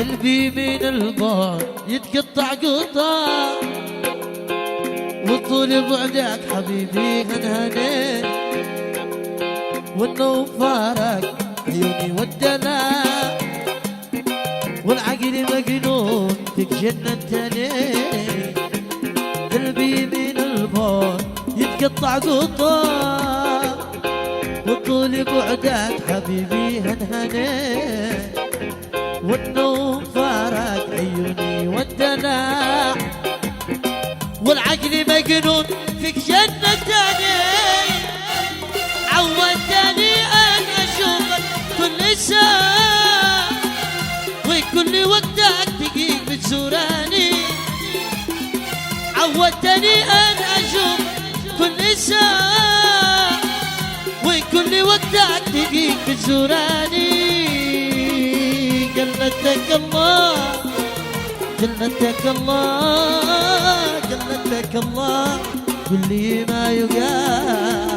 قلبي من البعد يتقطع قطع، وطول بعدك حبيبي هنهني، والنوم فارق عيوني والدلع، والعقل مجنون فيك جننتني. قلبي من البعد يتقطع قطع، وطول بعدك حبيبي هنهني، والنوم فارق عيوني والدلع، والعقل مجنون فيك جنتني. عودتني أن أشوفك كل ساعة، وكل وقتك دقيق بتزوراني. عودتني أن أشوفك كل ساعة، وكل وقتك دقيق بتزوراني. جنتك الله جنتك الله جنتك الله كل ما يقال.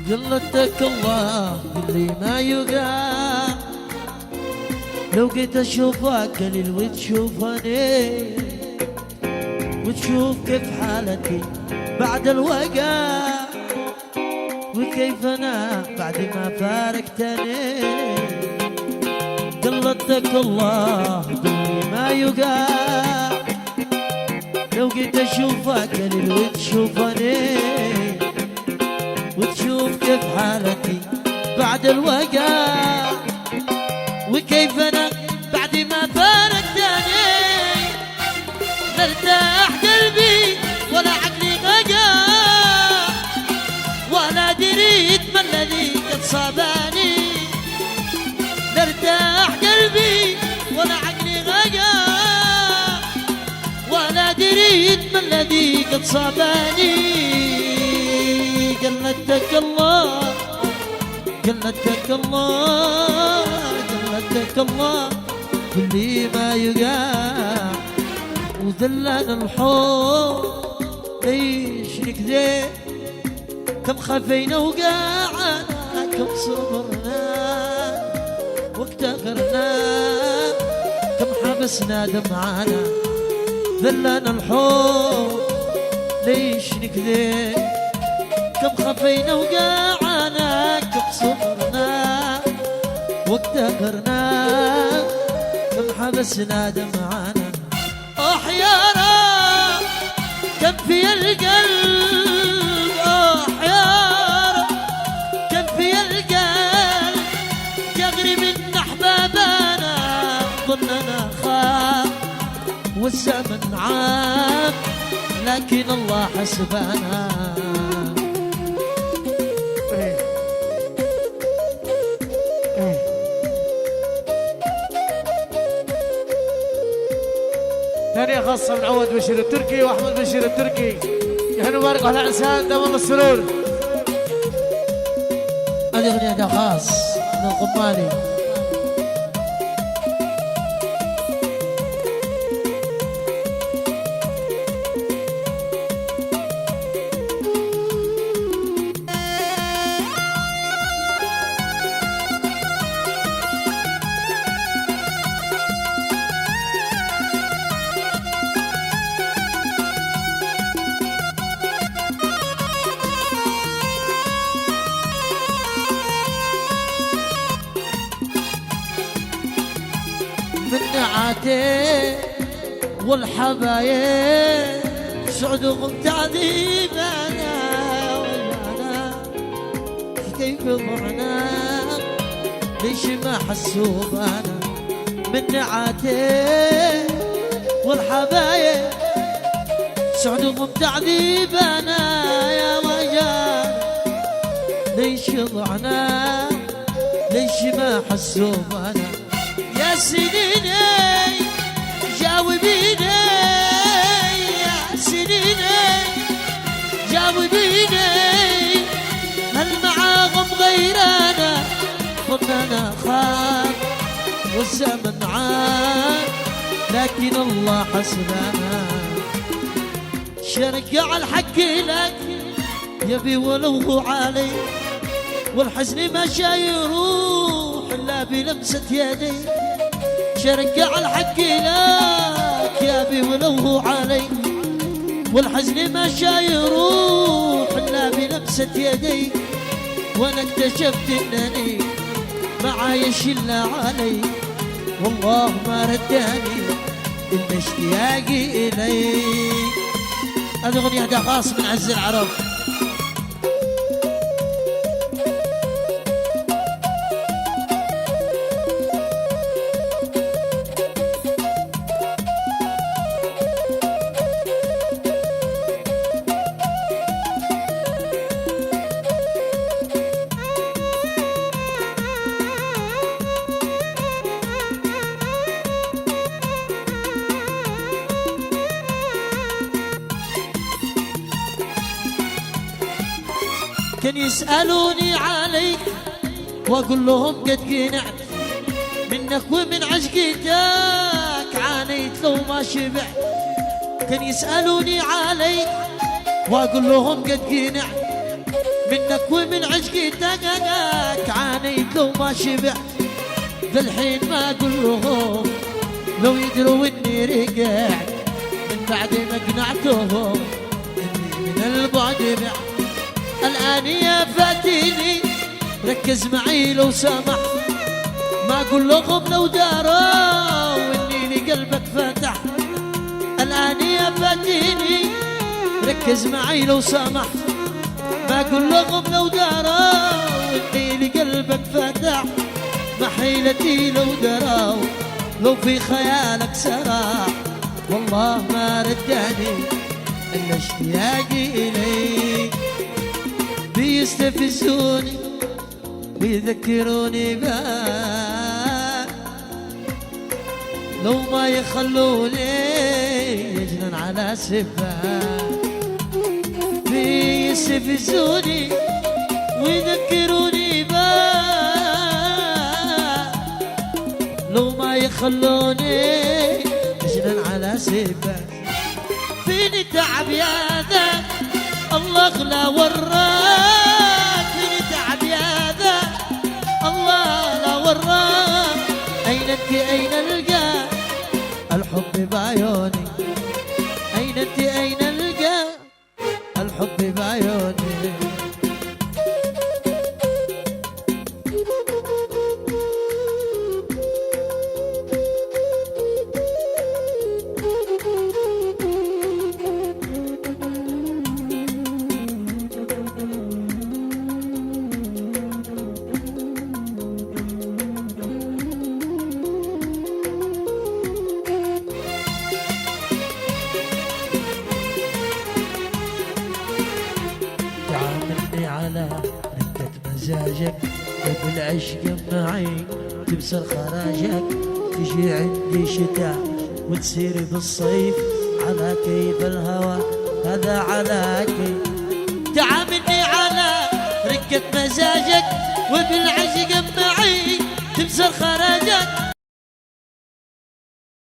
قلتك الله اللي ما يقع، لو جيت اشوفك قليل وتشوفني، وتشوف كيف حالتي بعد الوقع، وكيف انا بعد ما فارقتني. قلتك الله اللي ما يقع، لو جيت اشوفك قليل وتشوفني، وتشوف كيف حالتي بعد الوقع، وكيف انا بعد ما فارقتني. مرتاح قلبي ولا عقلي غقع، ولا دريت ما الذي قد صابني. مرتاح قلبي ولا عقلي غقع، ولا دريت ما الذي قد صابني. جنتك الله جنتك الله جنتك الله كل ما يقع، وذلنا الحب ليش نكذب. كم خفينا وقعنا، كم صبرنا وافتقرنا، كم حبسنا دمعنا. ذلنا الحب ليش نكذب. كم خفينا وقعنا، كم صبرنا واقتهرنا، كم حبسنا دمعنا. يا رب كم في القلب، يا رب كم في القلب، يغري من احبابنا. ظننا خاف والزمن عاب، لكن الله حسبنا. ثانية خاصة من عواد بشير التركي وأحمد بشير التركي، يهنوا بارك على إنسان دوام السرور. هذه أغنية خاص من القباني. من نعاتي والحبايب سعدهم تعذيبنا، ويانا كيف ضعنا ليش ما حسوا بانا من نعاتي والحبايب سعدهم تعذيبنا يا وجان. ليش ضعنا ليش ما حسوا بانا يا سنيني جاوبيني يا سنيني جاوبيني هل معاهم غيرنا ظننا خاف والزمن عاد لكن الله حسبنا. شرقع الحق لك يبي ولو علي والحزن ما يروح الا بلمسة يدي. شرقع الحق لك يبي ولو علي والحزن ما يروح الا بلمسة يدي. وانا اكتشفت انني معايش الا علي والله ما رداني الا اشتياقي الي. هذه اغنية هدا خاص من عز العرب. كان يسألوني عليك واقول لهم قد قنعت منك ومن عشقتك عانيت لو ما شبعت. كان يسألوني عليك واقول لهم قد قنعت منك ومن عشقتك عانيت لو ما شبعت. فالحين ما اقول لهم لو يدروا اني رجعت من بعد ما قنعتهم اني من البعد بعت. الآن يا فاتيني ركز معي لو سمح ما أقول لهم لو داروا وإني لقلبك فاتح. الآن يا فاتيني ركز معي لو سمح ما أقول لهم لو داروا وإني لقلبك فاتح. ما حيلتي لو داروا لو في خيالك سراح والله ما رداني إلا اشتياقي إليك. بيستفزوني بيذكروني بك لو ما يخلوني يجنن على سباك. بيستفزوني ويذكروني بك لو ما يخلوني يجنن على سباك. فيني تعب يا ذا الله لا وراك فيني تعب يا ذا الله لا وراك. أين أنت أين ألقى الحب بعيوني أين أنت أين ألقى الحب بعيوني. على ركة مزاجك وبالعشق معي تبصر خراجك. تجي عندي شتاء وتسير بالصيف على كيف الهوى هذا على كيف. تعاملني على ركة مزاجك وبالعشق معي تبصر خراجك.